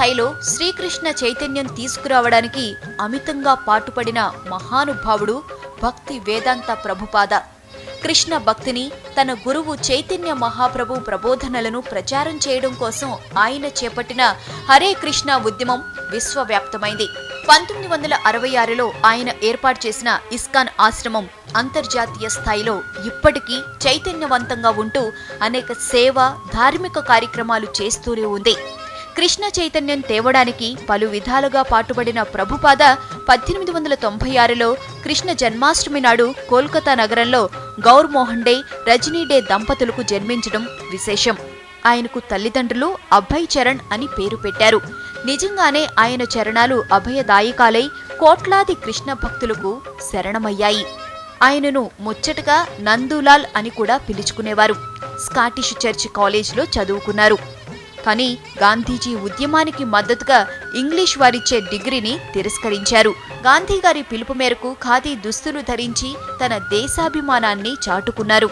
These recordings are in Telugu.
స్థాయిలో శ్రీకృష్ణ చైతన్యం తీసుకురావడానికి అమితంగా పాటుపడిన మహానుభావుడు భక్తి వేదాంత ప్రభుపాద. కృష్ణ భక్తిని తన గురువు చైతన్య మహాప్రభు ప్రబోధనలను ప్రచారం చేయడం కోసం ఆయన చేపట్టిన హరే కృష్ణ ఉద్యమం విశ్వవ్యాప్తమైంది. 1966లో ఆయన ఏర్పాటు చేసిన ఇస్కాన్ ఆశ్రమం అంతర్జాతీయ స్థాయిలో ఇప్పటికీ చైతన్యవంతంగా ఉంటూ అనేక సేవ, ధార్మిక కార్యక్రమాలు చేస్తూనే ఉంది. కృష్ణ చైతన్యం తేవడానికి పలు విధాలుగా పాటుపడిన ప్రభుపాద 1896లో కృష్ణ జన్మాష్టమి నాడు కోల్కతా నగరంలో గౌర్ మోహన్ డే, రజనీ డే దంపతులకు జన్మించడం విశేషం. ఆయనకు తల్లిదండ్రులు అభయ్ చరణ్ అని పేరు పెట్టారు. నిజంగానే ఆయన చరణాలు అభయదాయకాలై కోట్లాది కృష్ణ భక్తులకు శరణమయ్యాయి. ఆయనను ముచ్చటగా నందూలాల్ అని కూడా పిలుచుకునేవారు. స్కాటిష్ చర్చ్ కాలేజ్లో చదువుకున్నారు. కానీ గాంధీజీ ఉద్యమానికి మద్దతుగా ఇంగ్లీష్ వారిచ్చే డిగ్రీని తిరస్కరించారు. గాంధీగారి పిలుపు మేరకు ఖాదీ దుస్తులు ధరించి తన దేశాభిమానాన్ని చాటుకున్నారు.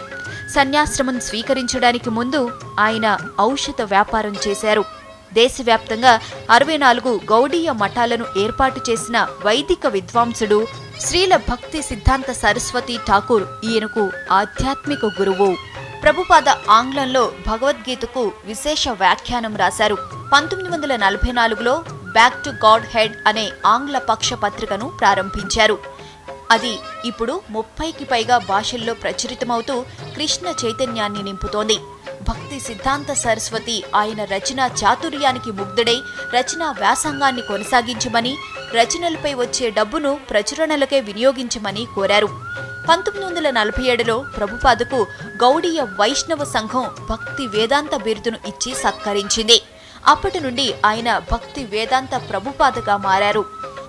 సన్యాశ్రమం స్వీకరించడానికి ముందు ఆయన ఔషధ వ్యాపారం చేశారు. దేశవ్యాప్తంగా 64 గౌడీయ మఠాలను ఏర్పాటు చేసిన వైదిక విద్వాంసుడు శ్రీల భక్తి సిద్ధాంత సరస్వతి ఠాకూర్ ఈయనకు ఆధ్యాత్మిక గురువు. ప్రభుపాద ఆంగ్లంలో భగవద్గీతకు విశేష వ్యాఖ్యానం రాశారు. 1944లో బ్యాక్ టు గాడ్ హెడ్ అనే ఆంగ్ల పక్ష పత్రికను ప్రారంభించారు. అది ఇప్పుడు 30కి పైగా భాషల్లో ప్రచురితమవుతూ కృష్ణ చైతన్యాన్ని నింపుతోంది. భక్తి సిద్ధాంత సరస్వతి ఆయన రచనా చాతుర్యానికి ముగ్ధుడై రచనా వ్యాసంగాన్ని కొనసాగించమని, రచనలపై వచ్చే డబ్బును ప్రచురణలకే వినియోగించమని కోరారు. 1947లో ప్రభుపాదకు గౌడీయ వైష్ణవ సంఘం భక్తి వేదాంత బిరుదును ఇచ్చి సత్కరించింది. అప్పటి నుండి ఆయన భక్తి వేదాంత ప్రభుపాదగా మారారు.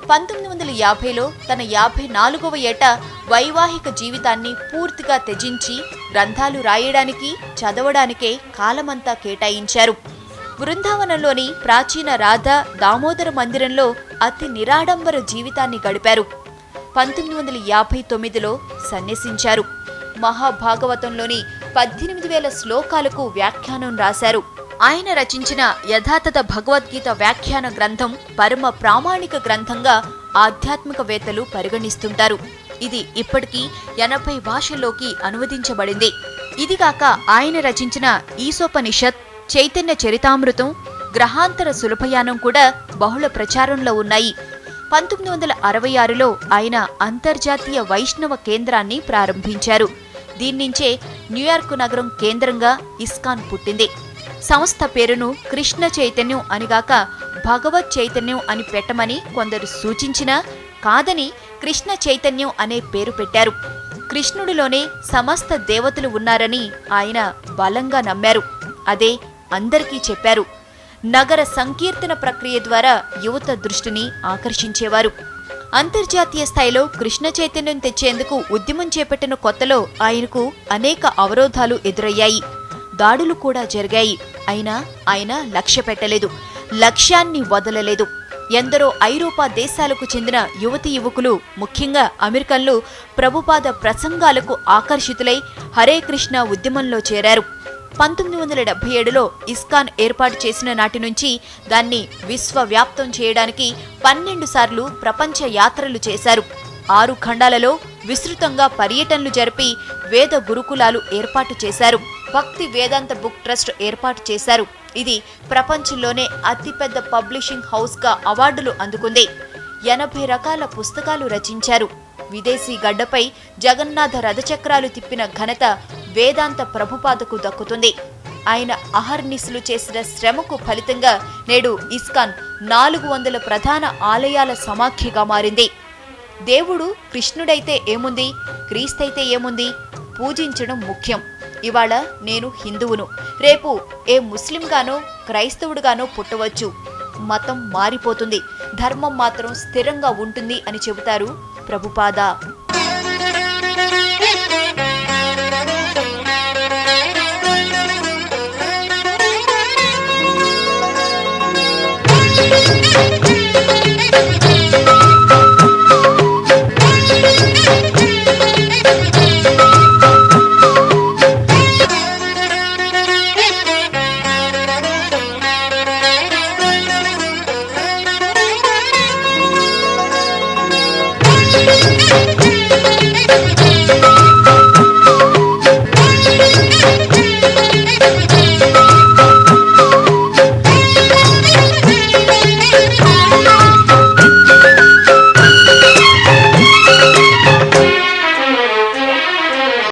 1950లో తన 54వ ఏట వైవాహిక జీవితాన్ని పూర్తిగా త్యజించి గ్రంథాలు రాయడానికి, చదవడానికే కాలమంతా కేటాయించారు. బృందావనంలోని ప్రాచీన రాధా దామోదర మందిరంలో అతి నిరాడంబర జీవితాన్ని గడిపారు. 1959లో సన్యసించారు. మహాభాగవతంలోని 18,000 శ్లోకాలకు వ్యాఖ్యానం రాశారు. ఆయన రచించిన యథాతథ భగవద్గీత వ్యాఖ్యాన గ్రంథం పరమ ప్రామాణిక గ్రంథంగా ఆధ్యాత్మికవేత్తలు పరిగణిస్తుంటారు. ఇది ఇప్పటికీ 80 భాషల్లోకి అనువదించబడింది. ఇదిగాక ఆయన రచించిన ఈశోపనిషత్, చైతన్య చరితామృతం, గ్రహాంతర సులభయానం కూడా బహుళ ప్రచారంలో ఉన్నాయి. 1966లో ఆయన అంతర్జాతీయ వైష్ణవ కేంద్రాన్ని ప్రారంభించారు. దీన్నించే న్యూయార్క్ నగరం కేంద్రంగా ఇస్కాన్ పుట్టింది. సంస్థ పేరును కృష్ణ చైతన్యం అనిగాక భగవత్ చైతన్యం అని పెట్టమని కొందరు సూచించినా కాదని కృష్ణ చైతన్యం అనే పేరు పెట్టారు. కృష్ణుడిలోనే సమస్త దేవతలు ఉన్నారని ఆయన బలంగా నమ్మారు. అదే అందరికీ చెప్పారు. నగర సంకీర్తన ప్రక్రియ ద్వారా యువత దృష్టిని ఆకర్షించేవారు. అంతర్జాతీయ స్థాయిలో కృష్ణ చైతన్యం తెచ్చేందుకు ఉద్యమం చేపట్టిన కొత్తలో ఆయనకు అనేక అవరోధాలు ఎదురయ్యాయి. దాడులు కూడా జరిగాయి. అయినా ఆయన లక్ష్య పెట్టలేదు, లక్ష్యాన్ని వదలలేదు. ఎందరో ఐరోపా దేశాలకు చెందిన యువతీ యువకులు, ముఖ్యంగా అమెరికన్లు ప్రభుపాద ప్రసంగాలకు ఆకర్షితులై హరే కృష్ణ ఉద్యమంలో చేరారు. 1977లో ఇస్కాన్ ఏర్పాటు చేసిన నాటి నుంచి దాన్ని విశ్వవ్యాప్తం చేయడానికి 12 సార్లు ప్రపంచ యాత్రలు చేశారు. 6 ఖండాలలో విస్తృతంగా పర్యటనలు జరిపి వేద గురుకులాలు ఏర్పాటు చేశారు. భక్తి వేదాంత బుక్ ట్రస్ట్ ఏర్పాటు చేశారు. ఇది ప్రపంచంలోనే అతిపెద్ద పబ్లిషింగ్ హౌస్గా అవార్డులు అందుకుంది. 80 రకాల పుస్తకాలు రచించారు. విదేశీ గడ్డపై జగన్నాథ రథచక్రాలు తిప్పిన ఘనత వేదాంత ప్రభుపాదకు దక్కుతుంది. ఆయన అహర్నిశలు చేసిన శ్రమకు ఫలితంగా నేడు ఇస్కాన్ 400 ప్రధాన ఆలయాల సమాఖ్యగా మారింది. దేవుడు కృష్ణుడైతే ఏముంది, క్రీస్తైతే ఏముంది, పూజించడం ముఖ్యం. ఇవాళ నేను హిందువును, రేపు ఏ ముస్లింగానో క్రైస్తవుడుగానో పుట్టవచ్చు. మతం మారిపోతుంది, ధర్మం మాత్రం స్థిరంగా ఉంటుంది అని చెబుతారు ప్రభుపాద.